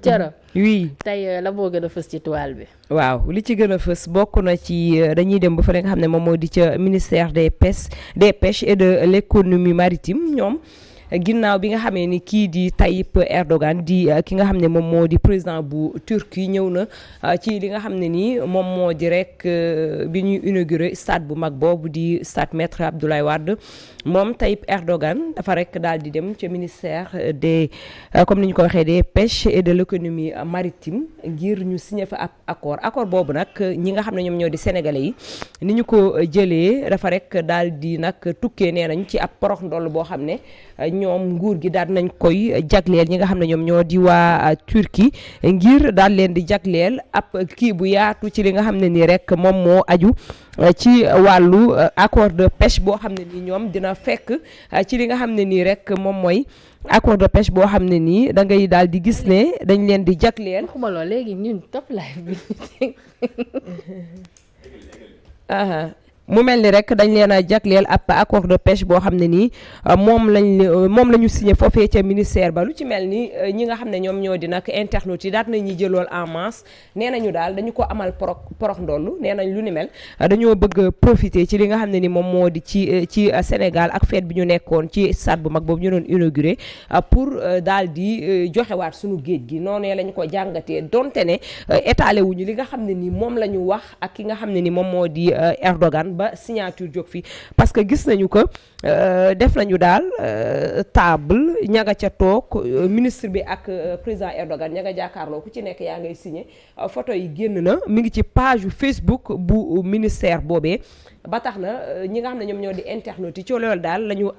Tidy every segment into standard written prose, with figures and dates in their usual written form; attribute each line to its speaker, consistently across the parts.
Speaker 1: Thioro
Speaker 2: oui
Speaker 1: tey la moo gën a fës ci toile bi.
Speaker 2: waaw li ci gën a fës bokk na ci dañuy dem ba fa nga xam ne moom moo di ca ministère des pêches et de l'économie maritime ñoom ginnaaw bi nga xamee ni kii di Tayyip Erdogan di ki nga xam ne moom moo di président bu Turquie ñëw na ci li nga xam ne nii moom moo di rek bi ñuy inauguré stade bu mag boobu di stade Maître Abdoulaye Wade moom Tayyip Erdogan dafa rek daal di dem ca ministère des comme ni ñu ko waxee des pêches et de l'économie maritime ngir ñu signé fa ab accord boobu nag ñi nga xam ne ñoom ñoo di sénégalais yi ni ñu ko jëlee dafa rek daal di nag tukkee nee nañ ci ab porox ndoll boo xam ne ñoom nguur gi daal nañ koy jagleel ñi nga xam ne ñoom ñoo di waa Turquie ngir daal leen di jagleel ab kii bu yaatu ci li nga xam ne nii rek moom moo aju ci wàllu accord de pêche boo xam ne nii ñoom dina fekk ci li nga xam ne nii rek moom mooy accord de pêche boo xam ne nii da ngay daal di gis ne dañ leen di jagleel.
Speaker 1: waxuma loolu léegi ñun top live bi.
Speaker 2: mu mel ni rek dañ leen a jagleel ab accord de pêche boo xam ne nii moom la ñu signé foofee ca ministère ba lu ci mel ni ñi nga xam ne ñoom ñoo di nag internautes yi daat nañuy jëlool en masse nee nañu daal dañu ko amal porox ndollu nee nañ lu ni mel dañoo bëgg profiter ci li nga xam ne ni moom moo di ci Sénégal ak fête bi ñu nekkoon ci stade bu mag boobu ñu doon inauguré pour daal di joxewaat suñu géej gi noonu lañu ko jàngatee donte ne étalé wuñu li nga xam ne ni moom la ñu wax ak ki nga xam ne ni moom moo di Erdogan ba signature jóg fi parce que gis nañu ko def nañu daal table ñaga ca toog ministre bi ak président Erdogan ñaga jàkkaarloo ku ci nekk yaa ngay signé photo yi génn na mi ngi ci page Facebook bu ministère boobee ba tax na ñi nga xam ne ñoom ñoo di internautes yi ci loolu daal lañu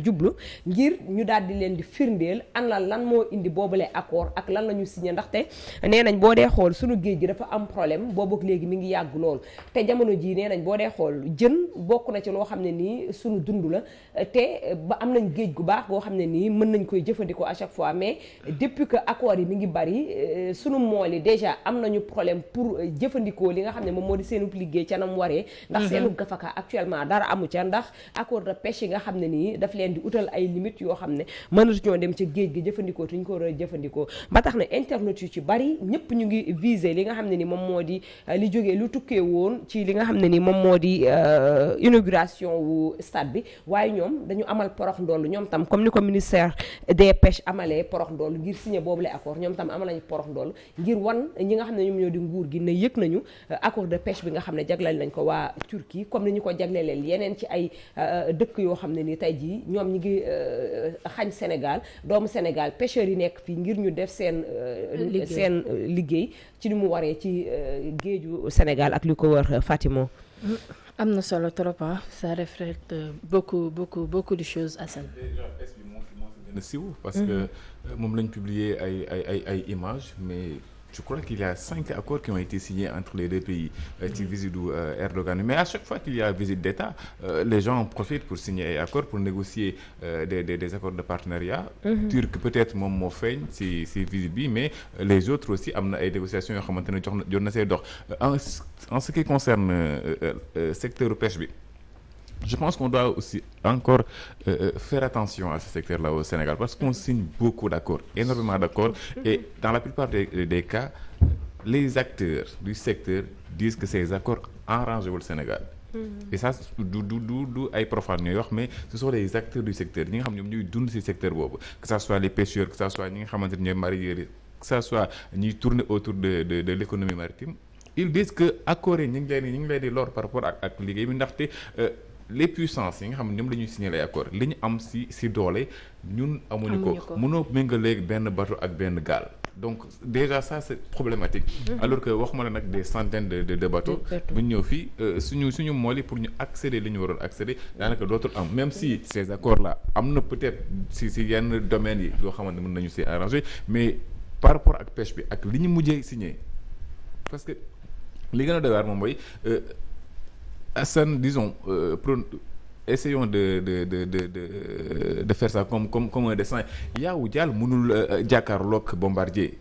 Speaker 2: jublu ngir ñu daal di leen di firndeel lan moo indi boobule accord ak lan la ñu signé ndaxte nee nañ boo dee xool suñu géej gi dafa am problème boobu ak léegi mi ngi yàgg lool te jamono jii nee nañ boo dee xool jën bokk na ci loo xam ne nii suñu dund la te ba am nañ géej gu baax goo xam ne nii mën nañ koy jëfandikoo à chaque fois mais depuis que accord yi mi ngi bari suñu mool yi déjà am nañu problème pour jëfandikoo li nga xam ne moom moo di seenu liggéey ca nam waree ndax seenu gafaka actuellement dara amu ca ndax accord de pêche yi nga xam ne nii daf leen di utal ay limites yoo xam ne mënatuñoo dem ca géej gi jëfandikoo te ñu ko war a jëfandikoo ba tax na internet yu ci bari ñëpp ñu ngi viser li nga xam ne ni moom moo di li jógee lu tukkee woon ci li nga xam ne ni moom moo di inauguration wu stade bi waaye ñoom dañu amal porox ndoll ñoom tam comme ni ko ministère des pêches amalee porox ndoll ngir signé boobu la accord ñoom tam amal nañu porox ndoll ngir wan ñi nga xam ne ñoom ñoo di nguur gi ne yëg nañu accord de pêche bi nga xam ne jagleel nañ ko waa Turquie comme ni ñu ko jagleeleel yeneen ci ay dëkk yoo xam ne ni tey jii ñoom ñi ngi xañ Sénégal doomu Sénégal pêcheurs yi nekk fii ngir ñu def seen liggéey ci ni mu waree ci géeju Sénégal ak li ko wër Fatima.
Speaker 1: am na solo trop ça reflète beaucoup de choses Assane.
Speaker 3: gën a siiw parce que moom lañ publier ay images mais je crois qu'il y a 5 accords qui ont été signés entre les deux pays ci visite du Erdogan mais à chaque fois qu'il y a visite d'État les gens en profitent pour signer ay accords pour négocier des accords de partenariat turc peut-être moom moo feeñ ci visite bi mais les autres aussi am na ay négociations yoo xamante ne jot na see dox en ce qui concerne secteur pêche bi je pense qu'on doit aussi encore faire attention à ce secteur-là au Sénégal parce qu'on signe beaucoup d'accords, énormément d'accords et dans la plupart des cas, les acteurs du secteur disent que ces accords arrangent le Sénégal. Et ça du ay profanes ñooy wax mais ce sont les acteurs du secteur ñi nga xam ñoom ñuy dund ci secteur boobu que ça soit les pêcheurs que ça soit ñi nga xamante ne ñooy mareyeurs que ça soit ñuy tourner autour de l'économie maritime ils disent que accords yi ñu ngi leen di lor par rapport ak liggéey bi ndaxte les puissances yi nga xam ne ñoom la ñuy signer ay accords li ñu am ci doole ñun amuñu ko mënoo méngaleeg benn bateau ak benn gaal donc déjà ça c'est problématique alors que waxuma la nag des centaines de bateaux bu ñu ñëw fii suñu mool yi pour ñu accéder li ñu waroon accéder daanaka dootul am même si ces accords là am na peut-être ci yenn domaines yi loo xamante mën nañu ci arranger mais par rapport ak pêche bi ak li ñu mujjee signer parce que li gën a doy waar moom mooy Assane, disons, essayons de faire ça comme un dessin. Yawou Dial mënul jàkkaarloog bombardier.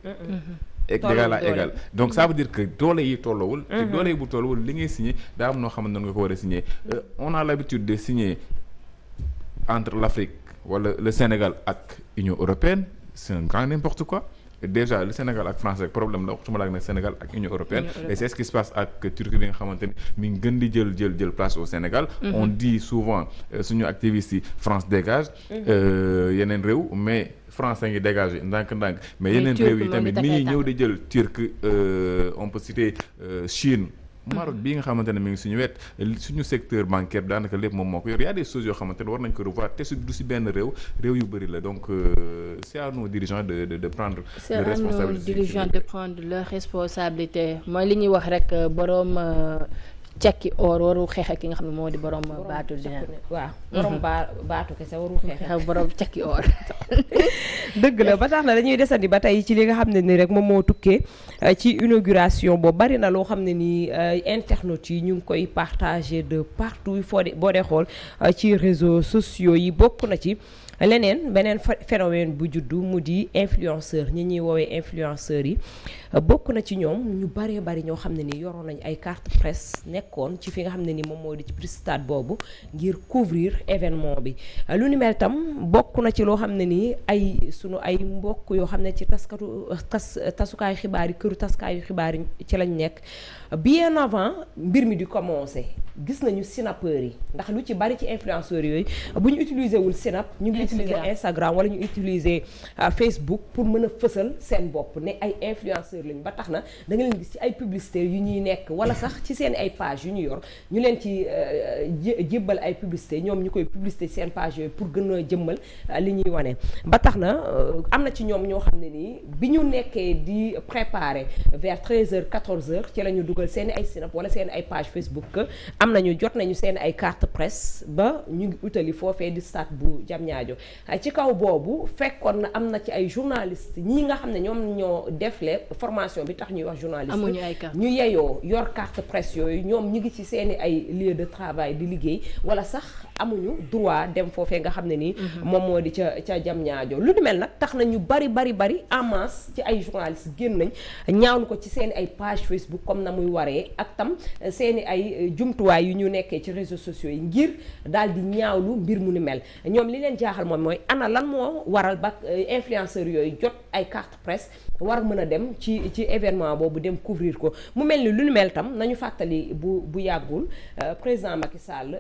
Speaker 3: Égal à égal. Donc ça veut dire que doole yi tollowul. te doole yi bu tollowul li ngay signé daa am noo xamante noonu nga ko war a signé. On a l'habitude de signer entre l'Afrique wala le Sénégal ak Union européenne c'est un grand n'importe quoi. Déjà le Sénégal ak France rek problème la waxtuma la ak nag Sénégal ak Union européenne et c'est ce qui se passe ak Turquie bi nga xamante ni mi ngi gën di jël place au Sénégal. On dit souvent suñu activistes yi France dégage yeneen réew mais France a ngi dégagé ndànk-ndànk mais yeneen réew yi tamit ni ñuy ñëw di jël Turquie on peut citer Chine. Maroc bii nga xamante ne mi ngi suñu wet suñu secteur bancaire daanaka lépp moom moo ko yor y a des choses yoo xamante ne war nañ ko revoir te du si benn réew yu bëri la donc c'est à nos dirigeants de prendre leur responsabilité. C'est à nos dirigeants
Speaker 1: de prendre leur responsabilité mooy li ñuy wax rek boroom cekki or waru xeex ak ki nga xam ne moo di borom baatu dina
Speaker 2: waaw borom baatu kese waru xeex
Speaker 1: borom cekki or
Speaker 2: dëgg la ba tax na dañuy desandi ba tey ci li nga xam ne ni rek moom moo tukkee ci inauguration boobu bari na loo xam ne ni internautes yi ñu ngi koy partager de partout boo dee xool ci réseaux sociaux yi bokk na ci beneen phénomène bu juddu mu di influenceur ñi ñuy woowee influenceurs yi bokk na ci ñoom ñu bari ñoo xam ne ni yoroon nañ ay carte presse nekkoon ci fi nga xam ne ni moom moo di ci stade boobu ngir couvrir événement bi lu ni mel tam bokk na ci loo xam ne ni sunu ay mbokk yoo xam ne ci tasukaayu xibaar yi këru tasukaayu xibaar yi ci lañ nekk bien avant mbir mi di commencer gis nañu sinapeurs yi ndax lu ci bari ci influenceurs yooyu bu ñu utiliser wul sinap ñu ngi utiliser Instagram wala ñu utiliser Facebook pour mën a fësal seen bopp ne ay influenceurs lañu ba tax na da nga leen gis ci ay publicité yu ñuy nekk wala sax ci seen ay page yu ñu yor ñu leen ci jébbal ay publicité ñoom ñu koy publicité ci seen page yooyu pour gën a jëmmal li ñuy wane ba tax na am na ci ñoom ñoo xam ne nii bi ñu nekkee di préparer vers 13h 14h ci la ñu dugal seen ay sinap wala seen ay page Facebook am nañu jot nañu seen ay carte presse ba ñu ngi utali foofee di stade bu Diamniadio ci kaw boobu fekkoon na am na ci ay journalistes ñi nga xam ne ñoom ñoo defle formation bi tax ñuy wax journaliste ñu yeyoo yor carte presse yooyu ñoom ñi ngi ci seeni ay lieu de travail di liggéey wala sax amuñu droit dem foofee nga xam ne nii moom moo di ca Diamniadio lu ni mel nag tax na ñu bari en masse ci ay journalistes génn nañ ñaawlu ko ci seeni ay page Facebook comme na muy waree ak tam seeni ay jumtuwaay yu ñu nekkee ci réseaux sociaux yi ngir daal di ñaawlu mbir mu ni mel ñoom li leen jaaxal moom mooy ana lan moo waral ba influenceurs yooyu jot ay carte presse war mën a dem ci événement boobu dem couvrir ko mu mel ni lu ni mel tam nañu fàttali bu yàggul président Macky Sall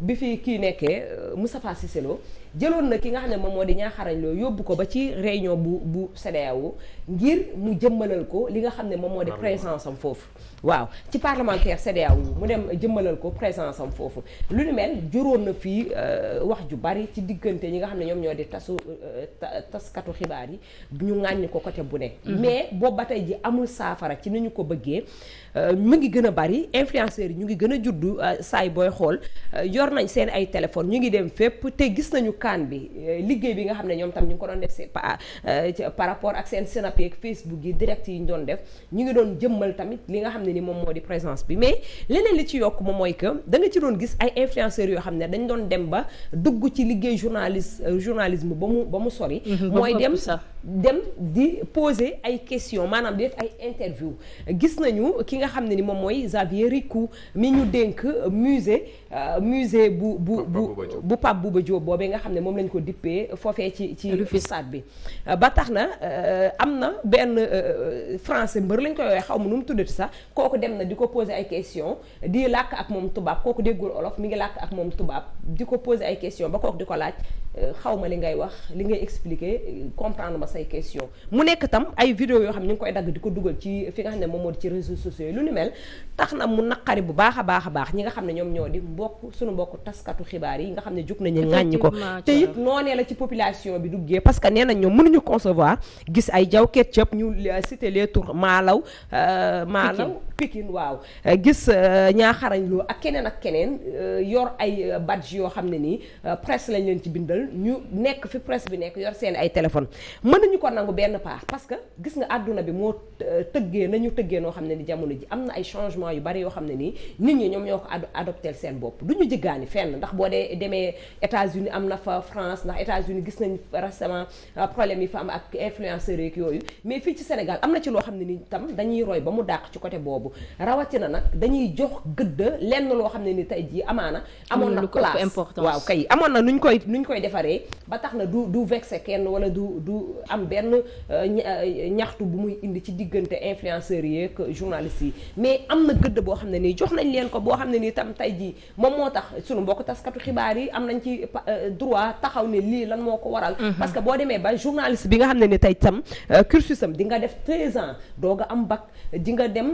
Speaker 2: bi fi kii nekkee Moustapha Cissé Lo jëloon na ki nga xam ne moom moo di ñaaxarañ loo yóbbu ko ba ci réunion bu CEDEAO ngir mu jëmmalal ko li nga xam ne moom moo di présence am foofu waaw ci parlementaire CEDEAO mu dem jëmmalal ko présence am foofu lu ni mel juróon na fii wax ju bari ci diggante ñi nga xam ne ñoom ñoo di taskatu xibaar yi ñu ŋàññi ko côté bu ne mais boobu ba tey ji amul saafara ci ni ñu ko bëggee mu ngi gën a bari influenceurs yi ñu ngi gën a juddu saay booy xool yor nañ seen ay téléphone ñu ngi dem fépp te gis nañu kaan bi liggéey bi nga xam ne ñoom tam ñu ngi ko doon def par rapport ak seen Snap ak Facebook yi direct yi ñu doon def ñu ngi doon jëmmal tamit li nga xam ne ni moom moo di présence bi mais leneen li ci yokk moom mooy que da nga ci doon gis ay influenceurs yoo xam ne dañ doon dem ba dugg ci liggéey journalisme ba mu sori mooy dem di poser ay questions maanaam di def ay interview gis nañu ki nga xam ne ni moom mooy Xavier Ricou mi ñu dénk musée bu Pape Bouba Diop boobee nga xam ne moom lañ ko dippee foofee ci stade bi ba tax na am na benn français mbër lañ koy woowee xaw ma nu mu tuddati sax kooku dem na di ko poser ay questions di làkk ak moom tubaab kooku déggul olof mi ngi làkk ak moom tubaab di ko poser ay questions ba kooku di ko laaj xaw ma li ngay wax li ngay expliquer comprendre ma say question mu nekk tam ay vidéo yoo xam ne ñu ngi koy dagg di ko dugal ci fi nga xam ne moom moo di ci réseaux sociaux yi lu ni mel tax na mu naqari bu baax a baax ñi nga xam ne ñoom ñoo di suñu mbokk taskatu xibaar yi nga xam ne jug nañu ŋàññi ko te it noonee la ci population bi duggee parce que nee nañ ñoom mënuñu concevoir gis ay Jaw Ketchup ñu cité les tours Malaw Pikine waaw gis ñaaxarañ loo ak keneen yor ay badge yoo xam ne nii presse lañ leen ci bindal ñu nekk fi presse bi nekk yor seen ay téléphone mënuñu ko nangu benn part parce que gis nga àdduna bi moo tëggee noo xam ne ni jamono ji am na ay changement yu bari yoo xam ne nii nit ñi ñoom ñoo ko adopté seen bopp du ñu jëggaani fenn ndax boo dee demee États-Unis am na fa France ndax États-Unis gis nañ récemment problème yi fa am ak influenceurs yeeg yooyu mais fii ci Sénégal am na ci loo xam ne ni tam dañuy roy ba mu dàq ci côté boobu boobu rawatina nag dañuy jox gëdd lenn loo xam ne ni tey jii amaana amoon na place waaw kay amoon na nuñ koy defaree ba tax na du vexé kenn wala du am benn ñaxtu bu muy indi ci diggante influenceurs yi ak journalistes yi mais am na gëdd boo xam ne nii jox nañ leen ko boo xam ne nii tam tey jii moom moo tax sunu mbokk taskatu xibaar yi am nañ ci droit taxaw ne lii lan moo ko waral parce que boo demee ba journaliste bi nga xam ne ni tey tam cursus am di nga def 13 ans doog a am bac di nga dem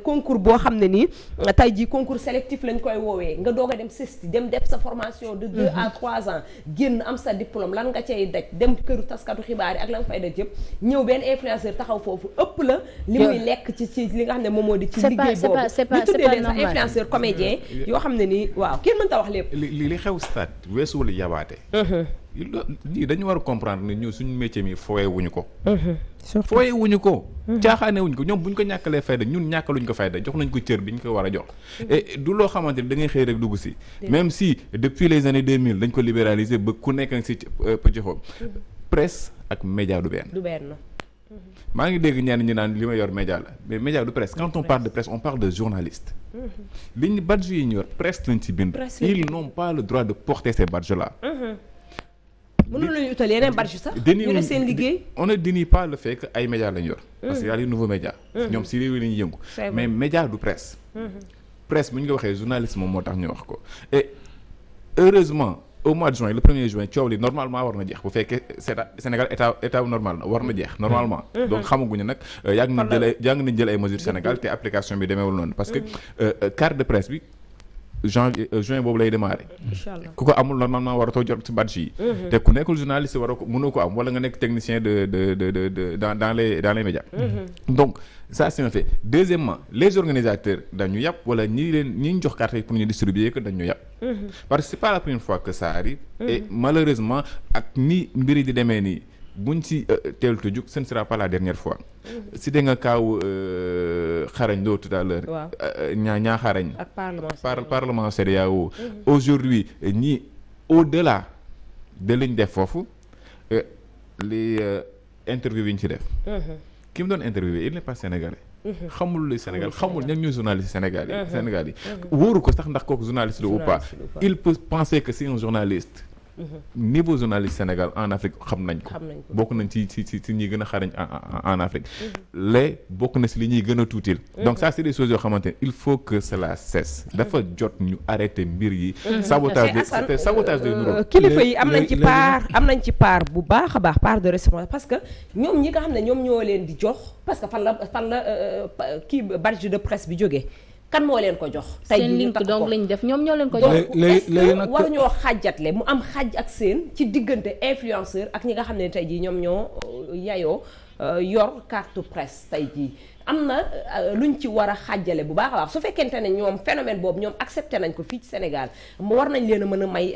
Speaker 2: concours boo xam ne nii tey jii concours sélectif lañ koy woowee nga doog a dem CESTI dem def sa formation de 2 à 3 ans génn am sa diplôme lan nga cay daj dem këru taskatu xibaar yi ak la nga fay daj yëpp ñëw benn influenceur taxaw foofu ëpp la li muy lekk ci li nga xam ne moom moo di ci liggéey boobu ñu tuddee leen sax influenceur comédien yoo xam ne nii waaw kenn mënta wax lépp
Speaker 3: li xew stade weesuwul yabaate lii dañu war a comprendre ne ñu suñu métier mi fooye wuñu ko fooye wuñu ko caaxaane wuñu ko ñoom bu ñu ko ñàkkalee fayda ñun ñàkkaluñ ko fayda jox nañ ko cër bi ñu ko war a jox et du loo xamante ni da ngay xëy rek dugg si même si depuis les années 2000 dañ ko libéraliser ba ku nekk si pëccëxoo presse ak média du benn maa ngi dégg ñenn ñi naan li ma yor média la mais média du presse quand on parle de presse on parle de journaliste li ñu badge yi ñu yor presse lañ ci bind ils n'ont pas le droit de porter ces badges là
Speaker 2: mënul lañu utal yeneen badge sax ñu def seen liggéey
Speaker 3: on ne dénie pas le fait que ay médias lañ yor parce que y a les nouveaux médias ñoom si réew yi lañuy yëngu mais média du presse presse bu ñu ko waxee journaliste moom moo tax ñu wax ko et heureusement au mois de juin le 1er juin coow li normalement war na jeex bu fekkee Sénégal état normal na war na jeex normalement donc xamaguñu nag yàgg nañ jël ay mesures Sénégal te application bi demeewul noonu parce que carte de presse bi juin boobu lay démarrer ku ko amul normalement waratoo jot ci badge yi te ku nekkul journaliste waroo ko mënoo ko am wala nga nekk technicien de dans les médias donc ça c'est un fait deuxièmement les organisateurs dañu yàpp wala ñi ñu jox carte yi pour ñu distribuer que dañu yàpp parce que c'est pas la première fois que ça arrive et malheureusement ak ni mbiri di demee nii buñ ci teelu te jug ce ne sera pas la dernière fois si da nga kaaw xarañ loo tout à l'heure ñaa xarañ parlement CEDEAO aujourd'hui ñi au-delà de liñ def foofu li interview yi ñu ci def ki mu doon interviewé il n'est pas sénégalais xamul luy Sénégal xamul ñan ñooy journaliste Sénégal yi wóoru ko sax ndax kooku journaliste la ou pas il peut penser que c'est un journaliste niveau journaliste Sénégal en Afrique xam nañ ko bokk nañ ci ñi gën a xarañ en Afrique les bokk na si li ñuy gën a tuutil donc ça c'est des choses yoo xamante ne il faut que cela cesse dafa jot ñu arrêter mbir yi sabotage de nuro
Speaker 2: kilifa yi am nañ ci part bu baax a baax part de responsabilité parce que ñoom ñi nga xam ne ñoom ñoo leen di jox parce que fan la kii badge de presse bi jógee kan moo leen ko jox tey
Speaker 1: seen link donc lañ def ñoom ñoo leen ko jox
Speaker 2: léegi nag war ñoo xàjjatle mu am xàjj ak seen ci diggante influenceur ak ñi nga xam ne tey jii ñoom ñoo yayoo yor carte presse tey jii am na luñ ci war a xàjjale bu baax a baax su fekkente ne ñoom phénomène boobu ñoom accepté nañ ko fii ci Sénégal war nañ leen a mën a may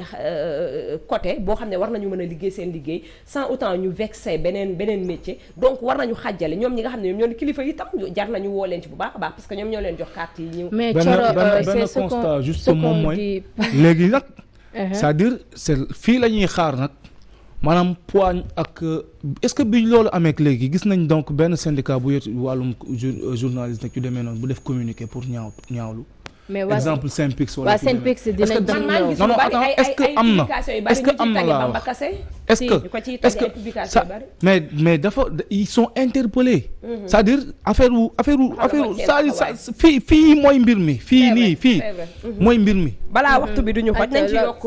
Speaker 2: côté boo xam ne war nañu mën a liggéey seen liggéey sans autant ñu vexé beneen métier donc war nañu xàjjale ñoom ñi nga xam ne ñoom ñoo kilifa yi tam jar nañu woo leen ci bu baax a baax parce que ñoom ñoo leen jox carte yi ñëw
Speaker 1: mais
Speaker 4: benn constat juste moom mooy léegi nag c'est-à-dire c'est fii la ñuy xaar nag maanaam poigne ak est-ce que bi loolu amee léegi gis nañ donc benn syndicat bu yëtu wàllum journaliste nag yu demee noonu bu def communiqué pour ñaawlu
Speaker 1: mais
Speaker 4: exemple Synpics wala
Speaker 1: waa Synpics dinañ
Speaker 4: non attends est-ce que am na est-ce que am na laa wax est-ce que ça mais dafa ils sont interpellés c'est-à-dire affaire fii mooy mbir mi fii mooy mbir mi
Speaker 2: balaa waxtu bi duñu xoj nañ ci yokk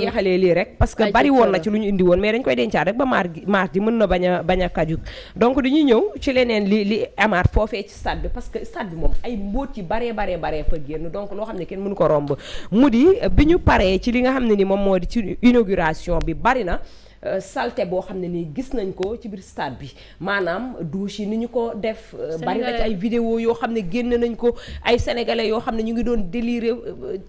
Speaker 2: jeexalee lii rek parce que bari woon na ci lu ñu indi woon mais dañ koy dencaat rek ba mardi mën na bañ a kaju donc dañuy ñëw ci leneen li amaat foofee ci stade bi parce que stade bi moom ay mbóot yi baree fa génn donc loo xam ne kenn mënu ko romb mu di bi ñu paree ci li nga xam ne ni moom moo di ci inauguration bi bari na salte boo xam ne nii gis nañ ko ci biir stade bi maanaam douche yi ni ñu ko def bari na ci ay vidéo yoo xam ne génn nañ ko ay sénégalais yoo xam ne ñu ngi doon délirer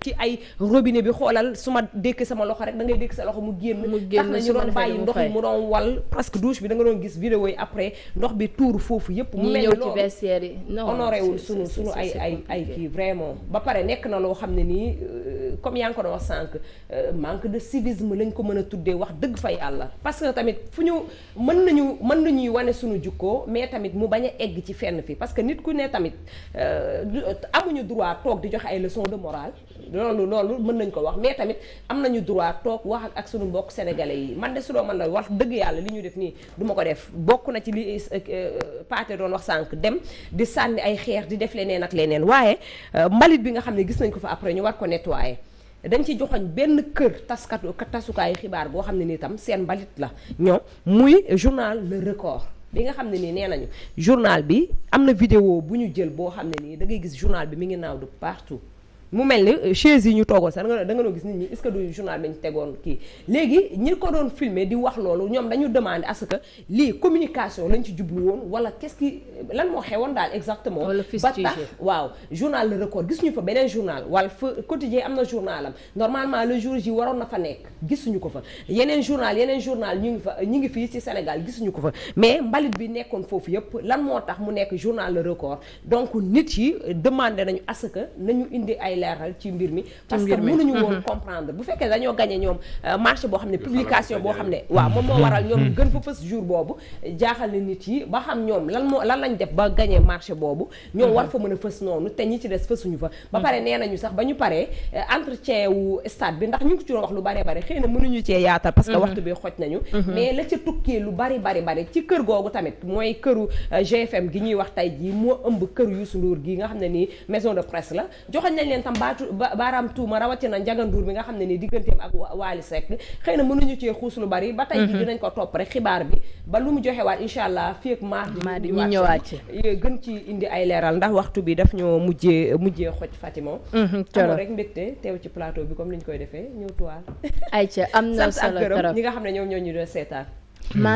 Speaker 2: ci ay robinet bi xoolal su ma dékk sama loxo rek da ngay dékk sa loxo mu génn tax na ñu doon bàyyi ndox mi mu doon wal parce que douche bi da nga doon gis vidéo yi après ndox bi tuuru foofu yëpp mu mel
Speaker 1: ñëw ci vestiaire yi
Speaker 2: honoré wul sunu ay kii vraiment ba pare nekk na loo xam ne nii comme yaa ngi ko doon wax sànq manque de civisme lañ ko mën a tuddee wax dëgg fa yàlla parce que tamit fu ñu mën nañuy wane suñu jukkoo mais tamit mu bañ a egg ci fenn fi parce que nit ku ne tamit amuñu droit toog di joxe ay leçons de morale loolu mën nañ ko wax mais tamit am nañu droit toog wax ak suñu mbokk sénégalais yi man de su doo mën na wax dëgg yàlla li ñu def nii du ma ko def bokk na ci li Pathé doon wax sànq dem di sànni ay xeer di def leneen ak leneen waaye mbalit bi nga xam ne gis nañ ko fa après ñu war ko nettoyer dañ ci joxoñ benn kër tasukaayu xibaar boo xam ne nii tam seen mbalit la ñoom muy journal Le Record bi nga xam ne nii nee nañu journal bi am na vidéo bu ñu jël boo xam ne nii da ngay gis journal bi mi ngi naaw de partout mu mel ni chaise yi ñu toogoon sax da nga doon gis nit ñi est-ce que du journal bi ñu tegoon kii léegi ñi ko doon filmer di wax loolu ñoom dañu demander à ce que lii communication lañ ci jublu woon wala qu'est-ce qui lan moo xewoon daal exactement ba tax waaw journal Le Record gisuñu fa beneen journal wala fa quotidien am na journal am normalement le jour ji waroon na fa nekk gisuñu ko fa yeneen journal ñu ngi fii ci Sénégal gisuñu ko fa mais mbalit bi nekkoon foofu yëpp lan moo tax mu nekk journal Le Record donc nit yi demander nañu à ce que nañu indi ay leeral ci mbir mi parce que mënuñu woon comprendre bu fekkee dañoo gagné ñoom marché boo xam ne publication boo xam ne waaw moom moo waral ñoom gën fa fës jour boobu jaaxal na nit yi ba xam ñoom lan lañ def ba gagné marché boobu ñoom war fa mën a fës noonu te ñi ci des fësuñu fa ba pare nee nañu sax ba ñu paree entretien wu stade bi ndax ñu ngi ci doon wax lu bari bari xëy na mënuñu cee yaatal parce que waxtu bi xoj nañu mais la ca tukkee lu bari ci kër googu tamit mooy këru GFM gi ñuy wax tey jii moo ëmb këru Youssou Ndour gi nga xam ne nii maison de presse la joxoñ nañ leen tam baaraam tuuma rawatina Ndiaga Ndour bi nga xam ne ni digganteem ak Wally Seck xëy na mënuñu cee xuus lu bari ba tey ji dinañ ko topp rek xibaar bi ba lu mu joxe waat incha allah fii ak mardi ñu ñëwaat ci gën ci indi ay leeral ndax waxtu bi daf ñoo mujjee xoj Fatima amoon rek mbégte teew ci plateau bi comme ni ñu koy defee ñëw tuwaal
Speaker 1: ayca am na solo trop
Speaker 2: ñi nga xam ne ñoom ñoo ñu doon seetaan